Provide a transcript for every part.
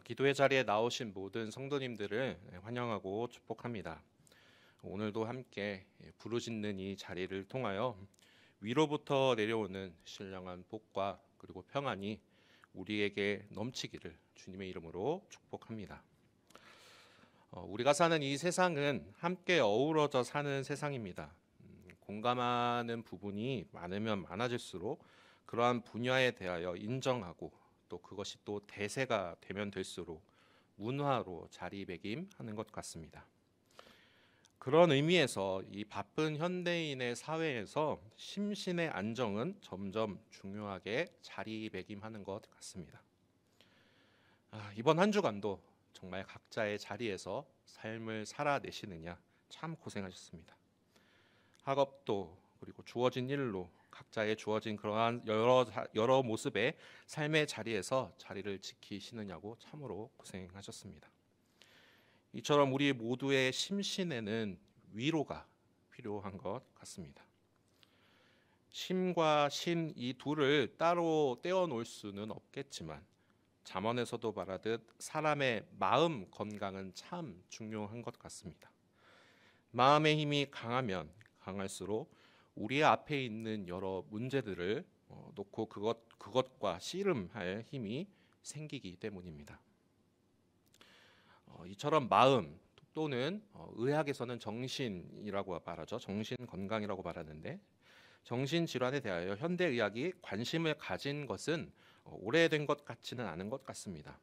기도의 자리에 나오신 모든 성도님들을 환영하고 축복합니다. 오늘도 함께 부르짖는 이 자리를 통하여 위로부터 내려오는 신령한 복과 그리고 평안이 우리에게 넘치기를 주님의 이름으로 축복합니다. 우리가 사는 이 세상은 함께 어우러져 사는 세상입니다. 공감하는 부분이 많으면 많아질수록 그러한 분야에 대하여 인정하고 또 그것이 또 대세가 되면 될수록 문화로 자리매김하는 것 같습니다. 그런 의미에서 이 바쁜 현대인의 사회에서 심신의 안정은 점점 중요하게 자리매김하는 것 같습니다. 이번 한 주간도 정말 각자의 자리에서 삶을 살아내시느냐 참 고생하셨습니다. 학업도 그리고 주어진 일로 각자의 주어진 그러한 여러 모습의 삶의 자리에서 자리를 지키시느냐고 참으로 고생하셨습니다. 이처럼 우리 모두의 심신에는 위로가 필요한 것 같습니다. 심과 신 이 둘을 따로 떼어놓을 수는 없겠지만 잠언에서도 말하듯 사람의 마음 건강은 참 중요한 것 같습니다. 마음의 힘이 강하면 강할수록 우리 앞에 있는 여러 문제들을 놓고 그것과 씨름할 힘이 생기기 때문입니다. 이처럼 마음 또는 의학에서는 정신이라고 말하죠. 정신 건강이라고 말하는데 정신 질환에 대하여 현대 의학이 관심을 가진 것은 오래된 것 같지는 않은 것 같습니다.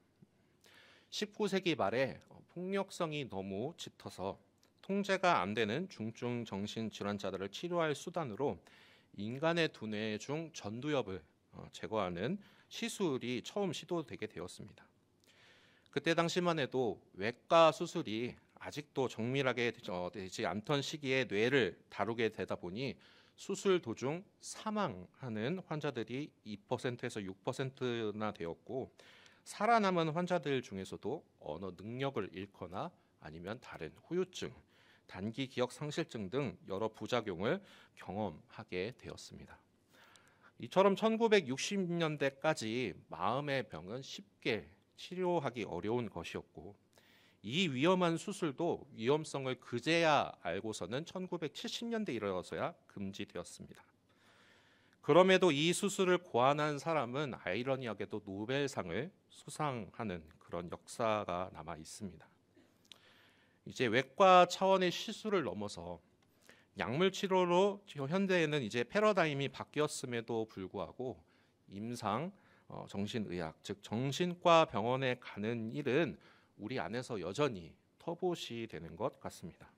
19세기 말에 폭력성이 너무 짙어서 통제가 안 되는 중증 정신 질환자들을 치료할 수단으로 인간의 두뇌 중 전두엽을 제거하는 시술이 처음 시도되게 되었습니다. 그때 당시만 해도 외과 수술이 아직도 정밀하게 되지 않던 시기에 뇌를 다루게 되다 보니 수술 도중 사망하는 환자들이 2%에서 6%나 되었고 살아남은 환자들 중에서도 언어 능력을 잃거나 아니면 다른 후유증, 단기 기억 상실증 등 여러 부작용을 경험하게 되었습니다. 이처럼 1960년대까지 마음의 병은 쉽게 치료하기 어려운 것이었고 이 위험한 수술도 위험성을 그제야 알고서는 1970년대 이르러서야 금지되었습니다. 그럼에도 이 수술을 고안한 사람은 아이러니하게도 노벨상을 수상하는 그런 역사가 남아 있습니다. 이제 외과 차원의 시술을 넘어서 약물 치료로 현대에는 이제 패러다임이 바뀌었음에도 불구하고 임상 정신의학 즉 정신과 병원에 가는 일은 우리 안에서 여전히 터부시 되는 것 같습니다.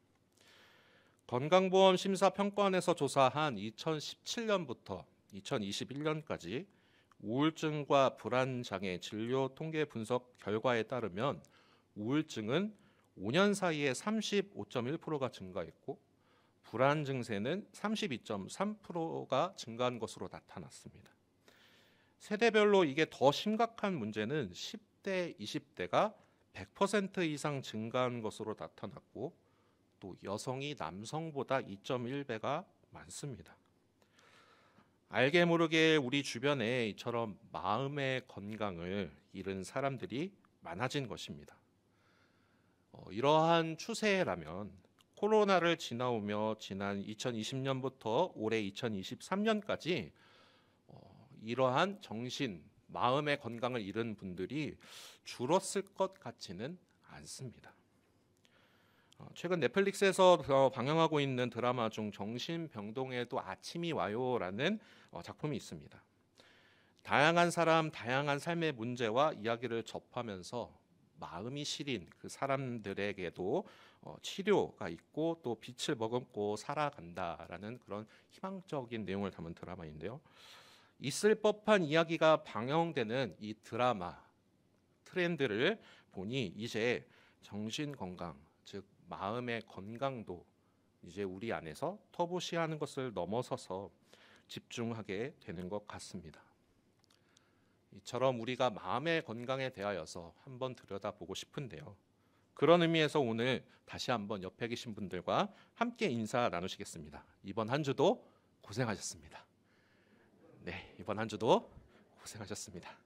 건강보험 심사평가원에서 조사한 2017년부터 2021년까지 우울증과 불안장애 진료 통계 분석 결과에 따르면 우울증은 5년 사이에 35.1%가 증가했고 불안 증세는 32.3%가 증가한 것으로 나타났습니다. 세대별로 이게 더 심각한 문제는 10대, 20대가 100% 이상 증가한 것으로 나타났고 또 여성이 남성보다 2.1배가 많습니다. 알게 모르게 우리 주변에 이처럼 마음의 건강을 잃은 사람들이 많아진 것입니다. 이러한 추세라면 코로나를 지나오며 지난 2020년부터 올해 2023년까지 이러한 정신, 마음의 건강을 잃은 분들이 줄었을 것 같지는 않습니다. 최근 넷플릭스에서 방영하고 있는 드라마 중 정신병동에도 아침이 와요라는 작품이 있습니다. 다양한 사람, 다양한 삶의 문제와 이야기를 접하면서 마음이 시린 그 사람들에게도 치료가 있고 또 빛을 머금고 살아간다라는 그런 희망적인 내용을 담은 드라마인데요. 있을 법한 이야기가 방영되는 이 드라마 트렌드를 보니 이제 정신건강, 즉 마음의 건강도 이제 우리 안에서 터부시하는 것을 넘어서서 집중하게 되는 것 같습니다. 이처럼 우리가 마음의 건강에 대하여서 한번 들여다보고 싶은데요. 그런 의미에서 오늘 다시 한번 옆에 계신 분들과 함께 인사 나누시겠습니다. 이번 한 주도 고생하셨습니다. 네, 이번 한 주도 고생하셨습니다.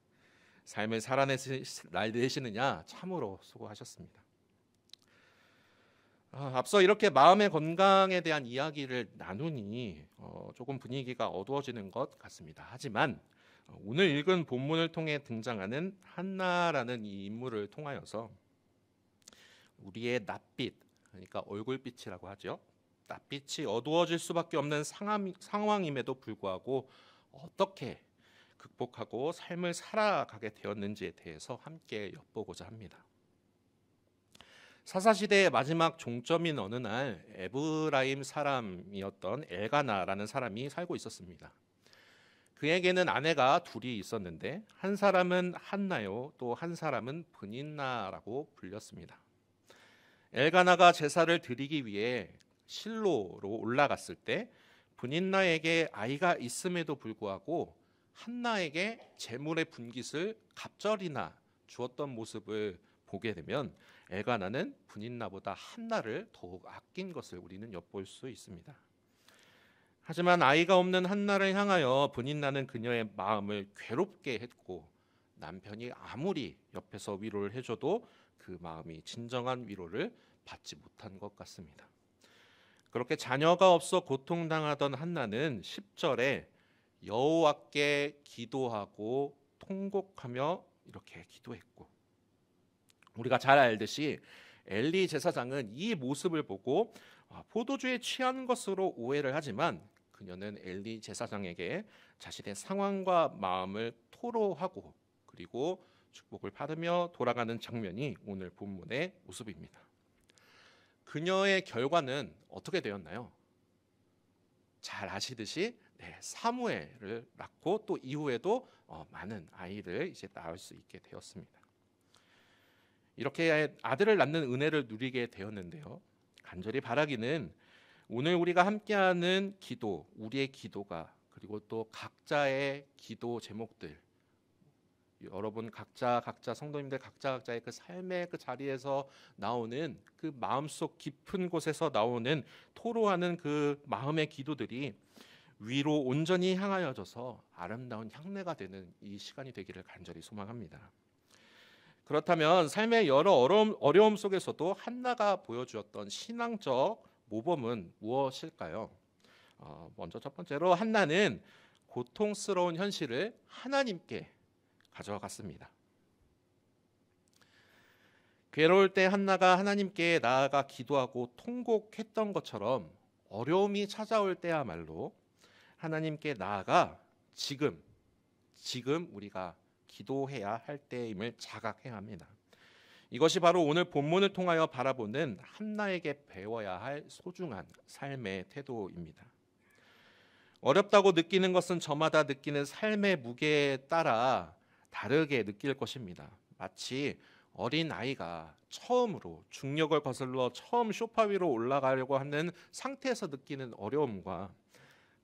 삶을 살아내시느냐 참으로 수고하셨습니다. 앞서 이렇게 마음의 건강에 대한 이야기를 나누니 조금 분위기가 어두워지는 것 같습니다. 하지만 오늘 읽은 본문을 통해 등장하는 한나라는 이 인물을 통하여서 우리의 낯빛, 그러니까 얼굴빛이라고 하죠. 낯빛이 어두워질 수밖에 없는 상황임에도 불구하고 어떻게 극복하고 삶을 살아가게 되었는지에 대해서 함께 엿보고자 합니다. 사사시대의 마지막 종점인 어느 날 에브라임 사람이었던 엘가나라는 사람이 살고 있었습니다. 그에게는 아내가 둘이 있었는데 한 사람은 한나요, 또 한 사람은 브닌나라고 불렸습니다. 엘가나가 제사를 드리기 위해 실로로 올라갔을 때 브닌나에게 아이가 있음에도 불구하고 한나에게 재물의 분깃을 갑절이나 주었던 모습을 보게 되면 엘가나는 브닌나보다 한나를 더욱 아낀 것을 우리는 엿볼 수 있습니다. 하지만 아이가 없는 한나를 향하여 브닌나는 그녀의 마음을 괴롭게 했고 남편이 아무리 옆에서 위로를 해줘도 그 마음이 진정한 위로를 받지 못한 것 같습니다. 그렇게 자녀가 없어 고통당하던 한나는 10절에 여호와께 기도하고 통곡하며 이렇게 기도했고, 우리가 잘 알듯이 엘리 제사장은 이 모습을 보고 포도주에 취한 것으로 오해를 하지만 그녀는 엘리 제사장에게 자신의 상황과 마음을 토로하고 그리고 축복을 받으며 돌아가는 장면이 오늘 본문의 모습입니다. 그녀의 결과는 어떻게 되었나요? 잘 아시듯이 사무엘을 낳고 또 이후에도 많은 아이를 이제 낳을 수 있게 되었습니다. 이렇게 아들을 낳는 은혜를 누리게 되었는데요. 간절히 바라기는 오늘 우리가 함께하는 기도, 우리의 기도가 그리고 또 각자의 기도 제목들, 여러분 각자 성도님들 각자의 그 삶의 그 자리에서 나오는 그 마음속 깊은 곳에서 나오는 토로하는 그 마음의 기도들이 위로 온전히 향하여져서 아름다운 향내가 되는 이 시간이 되기를 간절히 소망합니다. 그렇다면 삶의 여러 어려움 속에서도 한나가 보여주었던 신앙적 모범은 무엇일까요? 먼저 첫 번째로 한나는 고통스러운 현실을 하나님께 가져갔습니다. 괴로울 때 한나가 하나님께 나아가 기도하고 통곡했던 것처럼 어려움이 찾아올 때야말로 하나님께 나아가 지금 우리가 기도해야 할 때임을 자각해야 합니다. 이것이 바로 오늘 본문을 통하여 바라보는 한나에게 배워야 할 소중한 삶의 태도입니다. 어렵다고 느끼는 것은 저마다 느끼는 삶의 무게에 따라 다르게 느낄 것입니다. 마치 어린 아이가 처음으로 중력을 거슬러 처음 소파 위로 올라가려고 하는 상태에서 느끼는 어려움과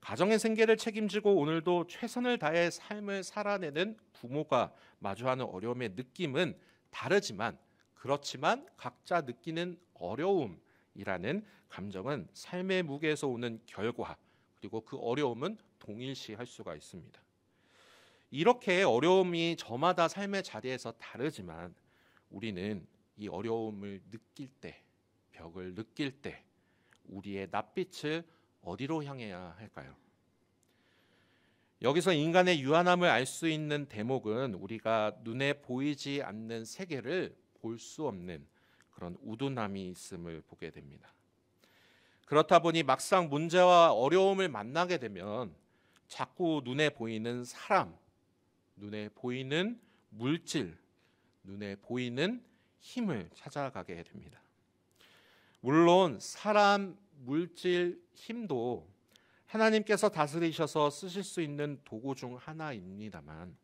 가정의 생계를 책임지고 오늘도 최선을 다해 삶을 살아내는 부모가 마주하는 어려움의 느낌은 다르지만 그렇지만 각자 느끼는 어려움이라는 감정은 삶의 무게에서 오는 결과 그리고 그 어려움은 동일시할 수가 있습니다. 이렇게 어려움이 저마다 삶의 자리에서 다르지만 우리는 이 어려움을 느낄 때, 벽을 느낄 때 우리의 낯빛을 어디로 향해야 할까요? 여기서 인간의 유한함을 알 수 있는 대목은 우리가 눈에 보이지 않는 세계를 볼 수 없는 그런 우둔함이 있음을 보게 됩니다. 그렇다 보니 막상 문제와 어려움을 만나게 되면 자꾸 눈에 보이는 사람, 눈에 보이는 물질, 눈에 보이는 힘을 찾아가게 됩니다. 물론 사람, 물질, 힘도 하나님께서 다스리셔서 쓰실 수 있는 도구 중 하나입니다만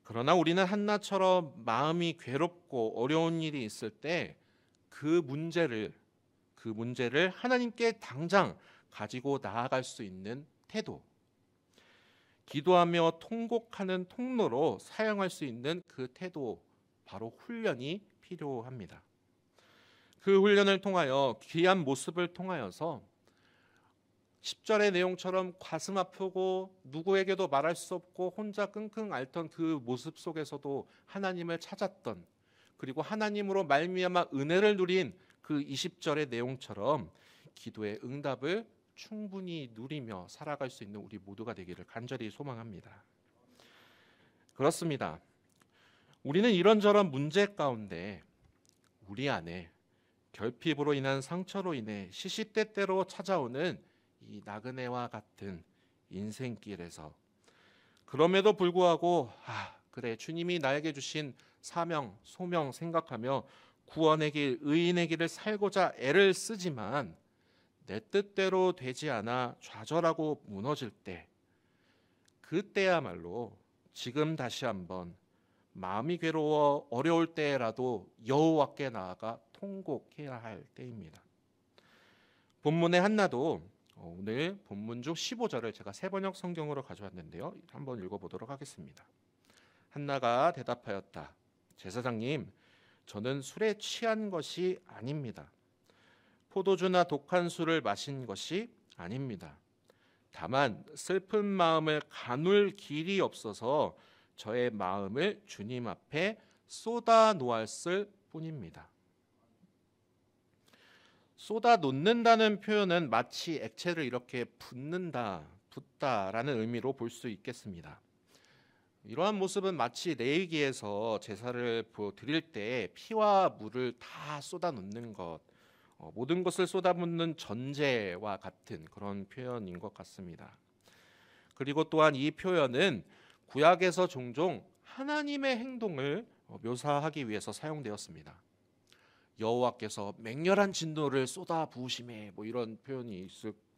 그러나 우리는 한나처럼 마음이 괴롭고 어려운 일이 있을 때 그 문제를 하나님께 당장 가지고 나아갈 수 있는 태도, 기도하며 통곡하는 통로로 사용할 수 있는 그 태도, 바로 훈련이 필요합니다. 그 훈련을 통하여 귀한 모습을 통하여서 10절의 내용처럼 가슴 아프고 누구에게도 말할 수 없고 혼자 끙끙 앓던 그 모습 속에서도 하나님을 찾았던, 그리고 하나님으로 말미암아 은혜를 누린 그 20절의 내용처럼 기도의 응답을 충분히 누리며 살아갈 수 있는 우리 모두가 되기를 간절히 소망합니다. 그렇습니다. 우리는 이런저런 문제 가운데 우리 안에 결핍으로 인한 상처로 인해 시시때때로 찾아오는 이 나그네와 같은 인생길에서, 그럼에도 불구하고 그래, 주님이 나에게 주신 사명, 소명 생각하며 구원의 길, 의인의 길을 살고자 애를 쓰지만 내 뜻대로 되지 않아 좌절하고 무너질 때, 그때야말로 지금 다시 한번 마음이 괴로워 어려울 때라도 여호와께 나아가 통곡해야 할 때입니다. 본문의 한나도 오늘 본문 중 15절을 제가 새번역 성경으로 가져왔는데요. 한번 읽어보도록 하겠습니다. 한나가 대답하였다. 제사장님, 저는 술에 취한 것이 아닙니다. 포도주나 독한 술을 마신 것이 아닙니다. 다만 슬픈 마음을 가눌 길이 없어서 저의 마음을 주님 앞에 쏟아 놓았을 뿐입니다. 쏟아 놓는다는 표현은 마치 액체를 이렇게 붓는다, 붓다라는 의미로 볼 수 있겠습니다. 이러한 모습은 마치 레위기에서 제사를 드릴 때 피와 물을 다 쏟아 놓는 것, 모든 것을 쏟아붓는 전제와 같은 그런 표현인 것 같습니다. 그리고 또한 이 표현은 구약에서 종종 하나님의 행동을 묘사하기 위해서 사용되었습니다. 여호와께서 맹렬한 진노를 쏟아 부으심에 이런 표현이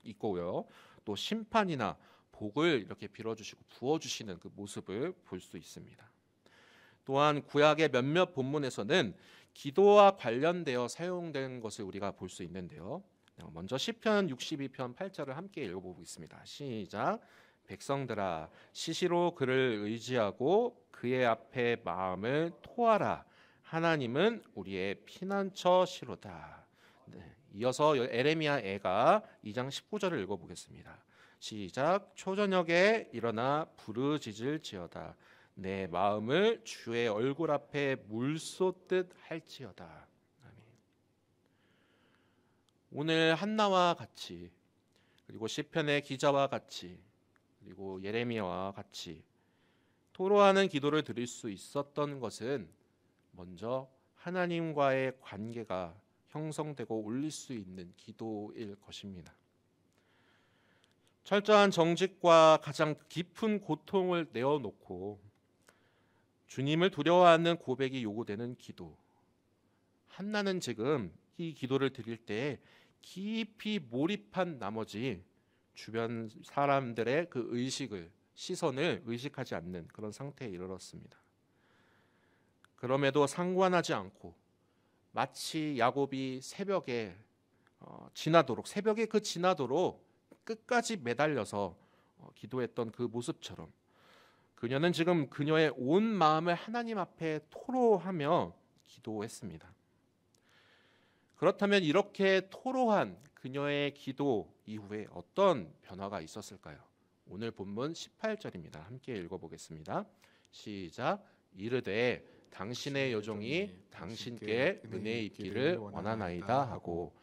있고요. 또 심판이나 복을 이렇게 빌어주시고 부어주시는 그 모습을 볼 수 있습니다. 또한 구약의 몇몇 본문에서는 기도와 관련되어 사용된 것을 우리가 볼 수 있는데요. 먼저 시편 62편 8절을 함께 읽어보겠습니다. 시작. 백성들아, 시시로 그를 의지하고 그의 앞에 마음을 토하라. 하나님은 우리의 피난처시로다. 네, 이어서 에레미야 애가 2장 19절을 읽어보겠습니다. 시작. 초저녁에 일어나 부르짖을지어다. 내 마음을 주의 얼굴 앞에 물 쏟듯 할지어다. 아멘. 오늘 한나와 같이, 그리고 시편의 기자와 같이, 그리고 예레미야와 같이 토로하는 기도를 드릴 수 있었던 것은 먼저 하나님과의 관계가 형성되고 올릴 수 있는 기도일 것입니다. 철저한 정직과 가장 깊은 고통을 내어놓고 주님을 두려워하는 고백이 요구되는 기도. 한나는 지금 이 기도를 드릴 때 깊이 몰입한 나머지 주변 사람들의 그 시선을 의식하지 않는 그런 상태에 이르렀습니다. 그럼에도 상관하지 않고 마치 야곱이 새벽에 지나도록 끝까지 매달려서 기도했던 그 모습처럼 그녀는 지금 그녀의 온 마음을 하나님 앞에 토로하며 기도했습니다. 그렇다면 이렇게 토로한 그녀의 기도 이후에 어떤 변화가 있었을까요? 오늘 본문 18절입니다. 함께 읽어보겠습니다. 시작. 이르되 당신의 여종이 당신께 은혜 있기를 원하나이다 하고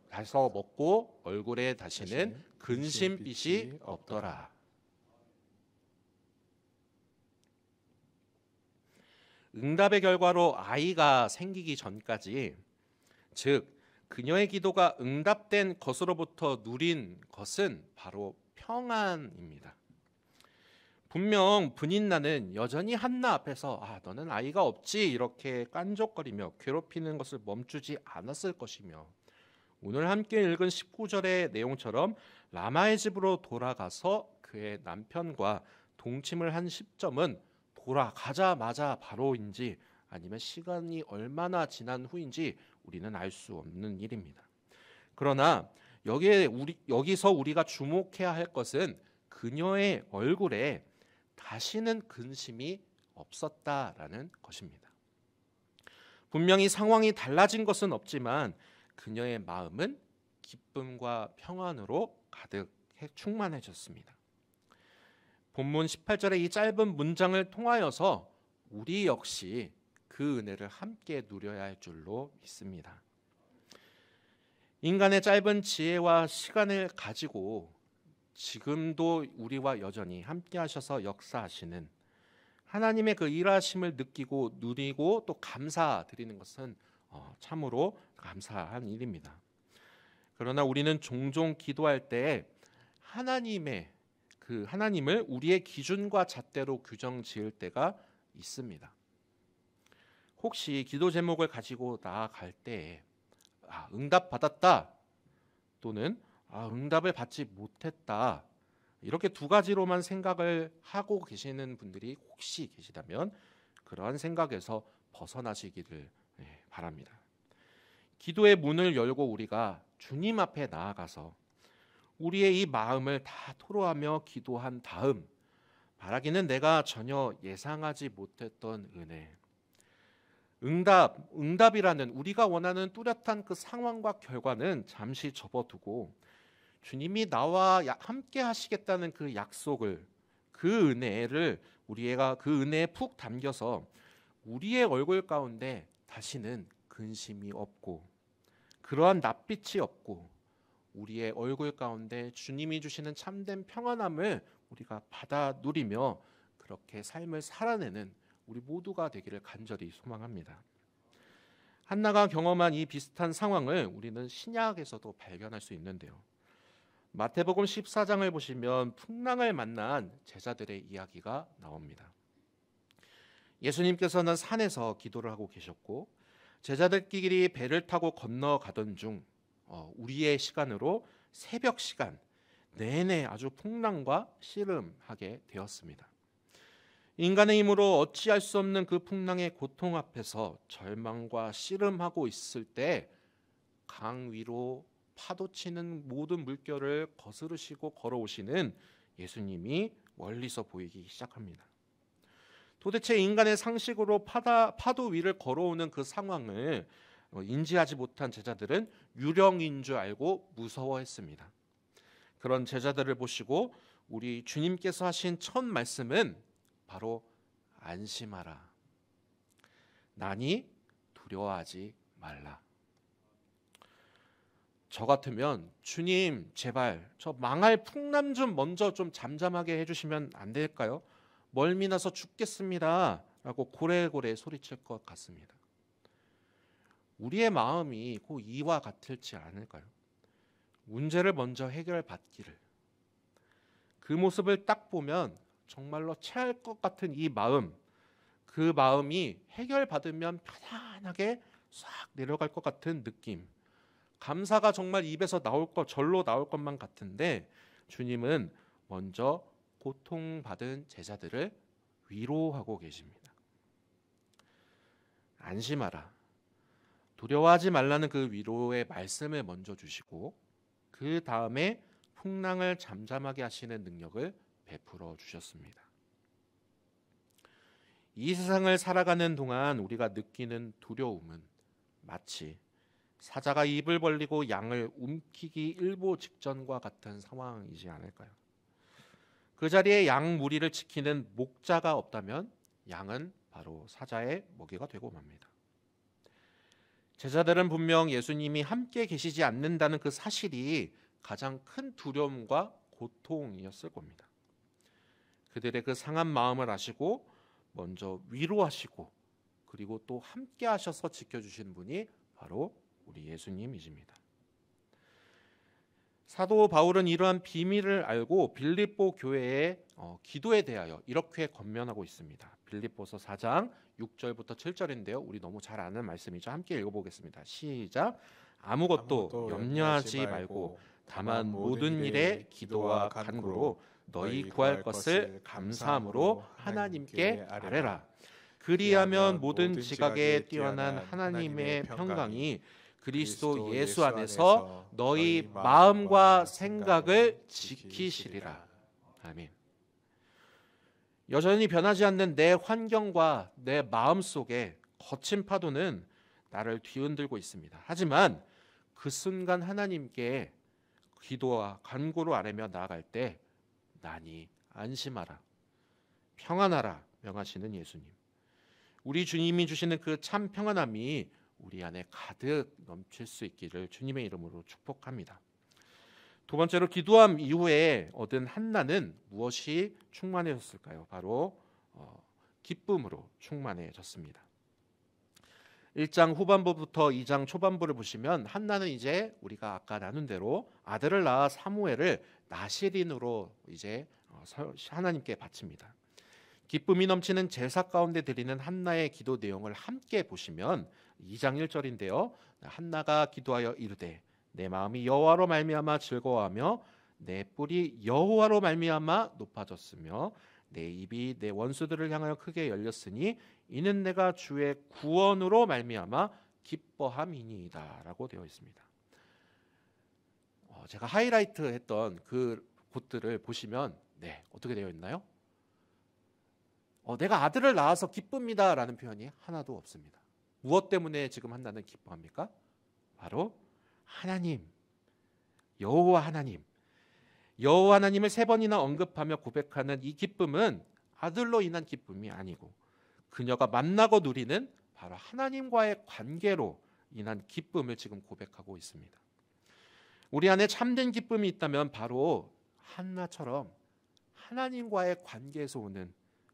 가서 먹고 얼굴에 다시는 근심빛이 없더라. 응답의 결과로 아이가 생기기 전까지, 즉 그녀의 기도가 응답된 것으로부터 누린 것은 바로 평안입니다. 분명 분인나는 여전히 한나 앞에서 너는 아이가 없지 이렇게 깐족거리며 괴롭히는 것을 멈추지 않았을 것이며, 오늘 함께 읽은 19절의 내용처럼 라마의 집으로 돌아가서 그의 남편과 동침을 한 시점은 돌아가자마자 바로인지 아니면 시간이 얼마나 지난 후인지 우리는 알 수 없는 일입니다. 그러나 여기서 우리가 주목해야 할 것은 그녀의 얼굴에 다시는 근심이 없었다라는 것입니다. 분명히 상황이 달라진 것은 없지만 그녀의 마음은 기쁨과 평안으로 가득 충만해졌습니다. 본문 18절의 이 짧은 문장을 통하여서 우리 역시 그 은혜를 함께 누려야 할 줄로 믿습니다. 인간의 짧은 지혜와 시간을 가지고 지금도 우리와 여전히 함께 하셔서 역사하시는 하나님의 그 일하심을 느끼고 누리고 또 감사드리는 것은 참으로 감사한 일입니다. 그러나 우리는 종종 기도할 때 하나님을 우리의 기준과 잣대로 규정 지을 때가 있습니다. 혹시 기도 제목을 가지고 나아갈 때 응답 받았다 또는 응답을 받지 못했다, 이렇게 두 가지로만 생각을 하고 계시는 분들이 혹시 계시다면 그러한 생각에서 벗어나시기를 바랍니다. 기도의 문을 열고 우리가 주님 앞에 나아가서 우리의 이 마음을 다 토로하며 기도한 다음 바라기는 내가 전혀 예상하지 못했던 은혜, 응답이라는 우리가 원하는 뚜렷한 그 상황과 결과는 잠시 접어두고 주님이 나와 함께 하시겠다는 그 약속을, 그 은혜를 우리가 그 은혜에 푹 담겨서 우리의 얼굴 가운데 다시는 근심이 없고 그러한 낯빛이 없고 우리의 얼굴 가운데 주님이 주시는 참된 평안함을 우리가 받아 누리며 그렇게 삶을 살아내는 우리 모두가 되기를 간절히 소망합니다. 한나가 경험한 이 비슷한 상황을 우리는 신약에서도 발견할 수 있는데요. 마태복음 14장을 보시면 풍랑을 만난 제자들의 이야기가 나옵니다. 예수님께서는 산에서 기도를 하고 계셨고 제자들끼리 배를 타고 건너가던 중 우리의 시간으로 새벽 시간 내내 아주 풍랑과 씨름하게 되었습니다. 인간의 힘으로 어찌할 수 없는 그 풍랑의 고통 앞에서 절망과 씨름하고 있을 때 강 위로 파도치는 모든 물결을 거스르시고 걸어오시는 예수님이 멀리서 보이기 시작합니다. 도대체 인간의 상식으로 파도 위를 걸어오는 그 상황을 인지하지 못한 제자들은 유령인 줄 알고 무서워했습니다. 그런 제자들을 보시고 우리 주님께서 하신 첫 말씀은 바로 안심하라. 나니 두려워하지 말라. 저 같으면 주님 제발 저 망할 풍람 좀 먼저 좀 잠잠하게 해주시면 안 될까요? 멀미 나서 죽겠습니다 라고 고래고래 소리칠 것 같습니다. 우리의 마음이 꼭 이와 같을지 않을까요? 문제를 먼저 해결받기를, 그 모습을 딱 보면 정말로 체할 것 같은 이 마음, 그 마음이 해결받으면 편안하게 싹 내려갈 것 같은 느낌, 감사가 정말 입에서 절로 나올 것만 같은데 주님은 먼저 고통받은 제자들을 위로하고 계십니다. 안심하라. 두려워하지 말라는 그 위로의 말씀을 먼저 주시고 그 다음에 풍랑을 잠잠하게 하시는 능력을 베풀어 주셨습니다. 이 세상을 살아가는 동안 우리가 느끼는 두려움은 마치 사자가 입을 벌리고 양을 움키기 일보 직전과 같은 상황이지 않을까요? 그 자리에 양 무리를 지키는 목자가 없다면 양은 바로 사자의 먹이가 되고 맙니다. 제자들은 분명 예수님이 함께 계시지 않는다는 그 사실이 가장 큰 두려움과 고통이었을 겁니다. 그들의 그 상한 마음을 아시고 먼저 위로하시고 그리고 또 함께 하셔서 지켜주신 분이 바로 우리 예수님이십니다. 사도 바울은 이러한 비밀을 알고 빌립보 교회의 기도에 대하여 이렇게 권면하고 있습니다. 빌립보서 4장 6절부터 7절인데요. 우리 너무 잘 아는 말씀이죠. 함께 읽어보겠습니다. 시작. 아무것도 염려하지 말고 다만 모든 일에 기도와 간구로 너희 구할 것을 감사함으로 하나님께 아뢰라. 그리하면 모든 지각에 뛰어난 하나님의 평강이 그리스도 예수 안에서 너희 마음과 생각을 지키시리라. 아멘. 여전히 변하지 않는 내 환경과 내 마음 속에 거친 파도는 나를 뒤흔들고 있습니다. 하지만 그 순간 하나님께 기도와 간구로 아뢰며 나아갈 때 나니 안심하라, 평안하라 명하시는 예수님. 우리 주님이 주시는 그 참 평안함이 우리 안에 가득 넘칠 수 있기를 주님의 이름으로 축복합니다. 두 번째로 기도함 이후에 얻은 한나는 무엇이 충만해졌을까요? 바로 기쁨으로 충만해졌습니다. 1장 후반부부터 2장 초반부를 보시면 한나는 이제 우리가 아까 나눈 대로 아들을 낳아 사무엘을 나시린으로 이제 하나님께 바칩니다. 기쁨이 넘치는 제사 가운데 드리는 한나의 기도 내용을 함께 보시면 2장 1절인데요. 한나가 기도하여 이르되 내 마음이 여호와로 말미암아 즐거워하며 내 뿔이 여호와로 말미암아 높아졌으며 내 입이 내 원수들을 향하여 크게 열렸으니 이는 내가 주의 구원으로 말미암아 기뻐함이니이다라고 되어 있습니다. 제가 하이라이트 했던 그 곳들을 보시면 어떻게 되어 있나요? 내가 아들을 낳아서 기쁩니다라는 표현이 하나도 없습니다. 무엇 때문에 지금 한나는 기뻐합니까? 바로 하나님, 여호와 하나님, 여호와 하나님을 3번이나 언급하며 고백하는 이 기쁨은 아들로 인한 기쁨이 아니고 그녀가 만나고 누리는 바로 하나님과의 관계로 인한 기쁨을 지금 고백하고 있습니다. 우리 안에 참된 기쁨이 있다면 바로 한나처럼 하나님과의 관계에서 오는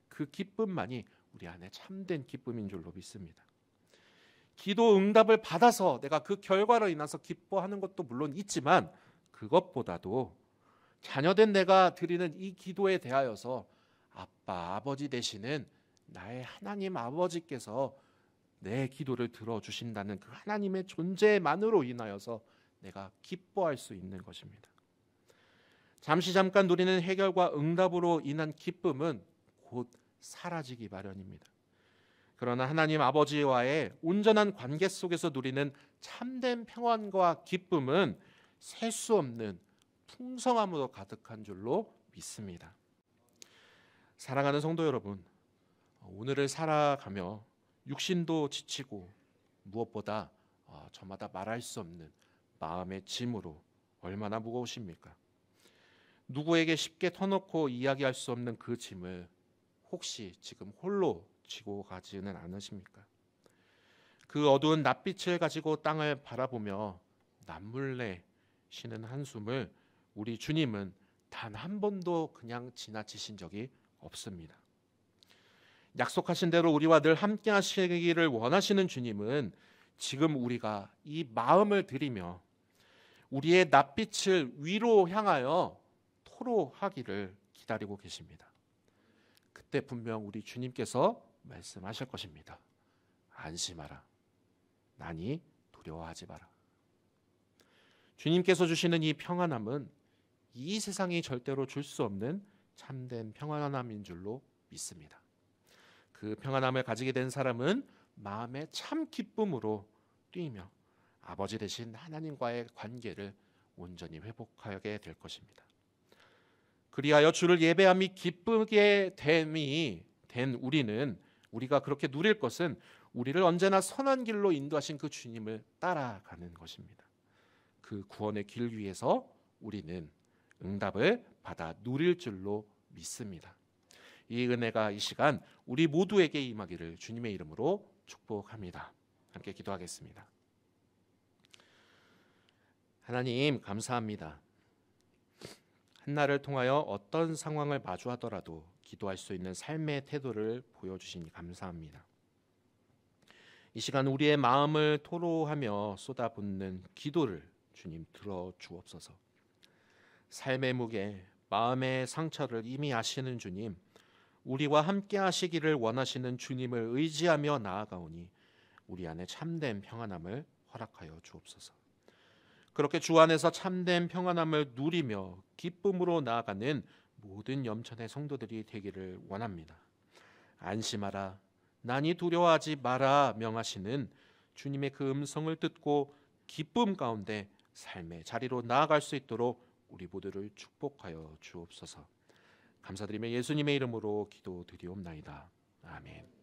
그 기쁨만이 우리 안에 참된 기쁨인 줄로 믿습니다. 기도 응답을 받아서 내가 그 결과로 인해서 기뻐하는 것도 물론 있지만 그것보다도 자녀된 내가 드리는 이 기도에 대하여서 아빠, 아버지 되시는 나의 하나님 아버지께서 내 기도를 들어주신다는 그 하나님의 존재만으로 인하여서 내가 기뻐할 수 있는 것입니다. 잠깐 누리는 해결과 응답으로 인한 기쁨은 곧 사라지기 마련입니다. 그러나 하나님 아버지와의 온전한 관계 속에서 누리는 참된 평안과 기쁨은 셀 수 없는 풍성함으로 가득한 줄로 믿습니다. 사랑하는 성도 여러분, 오늘을 살아가며 육신도 지치고 무엇보다 저마다 말할 수 없는 마음의 짐으로 얼마나 무거우십니까? 누구에게 쉽게 터놓고 이야기할 수 없는 그 짐을 혹시 지금 홀로 지고 가지는 않으십니까? 그 어두운 낯빛을 가지고 땅을 바라보며 남몰래 쉬는 한숨을 우리 주님은 단 한 번도 그냥 지나치신 적이 없습니다. 약속하신 대로 우리와 늘 함께 하시기를 원하시는 주님은 지금 우리가 이 마음을 들이며 우리의 낯빛을 위로 향하여 토로하기를 기다리고 계십니다. 그때 분명 우리 주님께서 말씀하실 것입니다. 안심하라. 나니 두려워하지 마라. 주님께서 주시는 이 평안함은 이 세상이 절대로 줄 수 없는 참된 평안함인 줄로 믿습니다. 그 평안함을 가지게 된 사람은 마음의 참 기쁨으로 뛰며 아버지 되신 하나님과의 관계를 온전히 회복하게 될 것입니다. 그리하여 주를 예배함이 기쁘게 됨이 된 우리가 그렇게 누릴 것은 우리를 언제나 선한 길로 인도하신 그 주님을 따라가는 것입니다. 그 구원의 길 위에서 우리는 응답을 받아 누릴 줄로 믿습니다. 이 은혜가 이 시간 우리 모두에게 임하기를 주님의 이름으로 축복합니다. 함께 기도하겠습니다. 하나님 감사합니다. 한나를 통하여 어떤 상황을 마주하더라도 기도할 수 있는 삶의 태도를 보여주시니 감사합니다. 이 시간 우리의 마음을 토로하며 쏟아붓는 기도를 주님 들어주옵소서. 삶의 무게, 마음의 상처를 이미 아시는 주님, 우리와 함께 하시기를 원하시는 주님을 의지하며 나아가오니 우리 안에 참된 평안함을 허락하여 주옵소서. 그렇게 주 안에서 참된 평안함을 누리며 기쁨으로 나아가는 모든 염천의 성도들이 되기를 원합니다. 안심하라, 나니 두려워하지 마라 명하시는 주님의 그 음성을 듣고 기쁨 가운데 삶의 자리로 나아갈 수 있도록 우리 모두를 축복하여 주옵소서. 감사드리며 예수님의 이름으로 기도드리옵나이다. 아멘.